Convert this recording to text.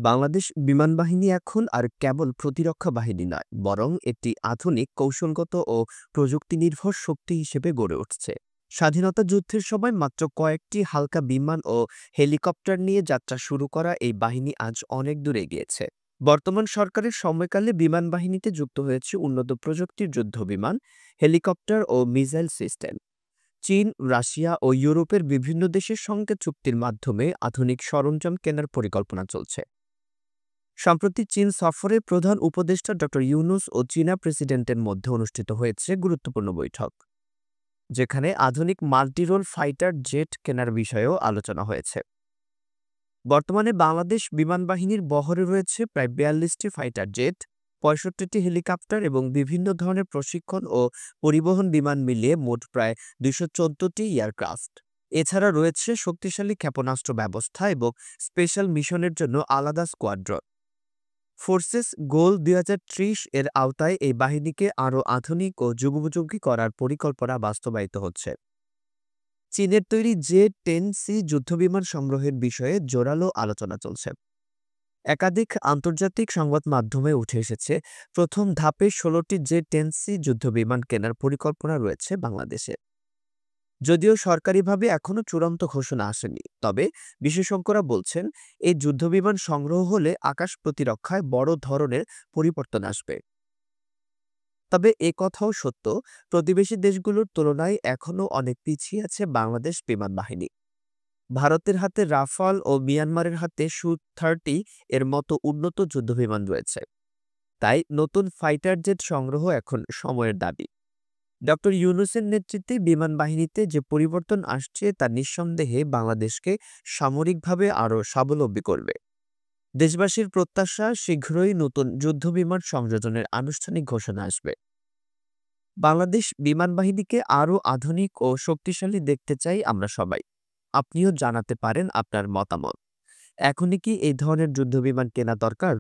বাংলাদেশ বিমান বাহিনী এখন আর কেবল প্রতিরক্ষা বাহিনী নয়, বরং একটি আধুনিক কৌশলগত ও প্রযুক্তি নির্ভর শক্তি হিসেবে গড়ে উঠছে। স্বাধীনতা যুদ্ধের সময় মাত্র কয়েকটি হালকা বিমান ও হেলিকপ্টার নিয়ে যাত্রা শুরু করা এই বাহিনী আজ অনেক দূর এগিয়েছে। বর্তমান সরকারের সময়কালে বিমান বাহিনীতে যুক্ত হয়েছে উন্নত প্রযুক্তির যুদ্ধ বিমান, হেলিকপ্টার ও মিসাইল সিস্টেম। চীন, রাশিয়া ও ইউরোপের বিভিন্ন দেশের সঙ্গে চুক্তির মাধ্যমে আধুনিক সরঞ্জাম কেনার পরিকল্পনা চলছে। সম্প্রতি চীন সফরে প্রধান উপদেষ্টা ড ইউনূস ও চীনা প্রেসিডেন্টের মধ্যে অনুষ্ঠিত হয়েছে গুরুত্বপূর্ণ বৈঠক, যেখানে আধুনিক মাল্টিরোল ফাইটার জেট কেনার বিষয়েও আলোচনা হয়েছে। বর্তমানে বাংলাদেশ বিমান বাহিনীর বহরে রয়েছে প্রায় ৪২টি ফাইটার জেট, ৬৫টি হেলিকপ্টার এবং বিভিন্ন ধরনের প্রশিক্ষণ ও পরিবহন বিমান মিলিয়ে মোট প্রায় ২১৪টি এয়ারক্রাফট। এছাড়া রয়েছে শক্তিশালী ক্ষেপণাস্ত্র ব্যবস্থা এবং স্পেশাল মিশনের জন্য আলাদা স্কোয়াড্রন। ফোর্সেস গোল ২০৩০ এর আওতায় এই বাহিনীকে আরও আধুনিক ও যুগোপযোগী করার পরিকল্পনা বাস্তবায়িত হচ্ছে। চীনের তৈরি জে-10সি যুদ্ধবিমান সংগ্রহের বিষয়ে জোরালো আলোচনা চলছে। একাধিক আন্তর্জাতিক সংবাদ মাধ্যমে উঠে এসেছে, প্রথম ধাপে ১৬টি জে-10সি যুদ্ধবিমান কেনার পরিকল্পনা রয়েছে বাংলাদেশে। যদিও সরকারিভাবে এখনও চূড়ান্ত ঘোষণা আসেনি, তবে বিশেষজ্ঞরা বলছেন এই যুদ্ধবিমান সংগ্রহ হলে আকাশ প্রতিরক্ষায় বড় ধরনের পরিবর্তন আসবে। তবে এ কথাও সত্য, প্রতিবেশী দেশগুলোর তুলনায় এখনও অনেক পিছিয়ে আছে বাংলাদেশ বিমান বাহিনী। ভারতের হাতে রাফাল ও মিয়ানমারের হাতে সু-30 এর মতো উন্নত যুদ্ধবিমান রয়েছে। তাই নতুন ফাইটার জেট সংগ্রহ এখন সময়ের দাবি। ড ইউনূসের নেতৃত্বে বিমান বাহিনীতে যে পরিবর্তন আসছে তা নিঃসন্দেহে বাংলাদেশকে সামরিকভাবে আরও স্বাবলম্বী করবে। দেশবাসীর প্রত্যাশা, শীঘ্রই নতুন যুদ্ধবিমান সংযোজনের আনুষ্ঠানিক ঘোষণা আসবে। বাংলাদেশ বিমান বাহিনীকে আরও আধুনিক ও শক্তিশালী দেখতে চাই আমরা সবাই। আপনিও জানাতে পারেন আপনার মতামত। এখনই কি এই ধরনের যুদ্ধবিমান কেনা দরকার?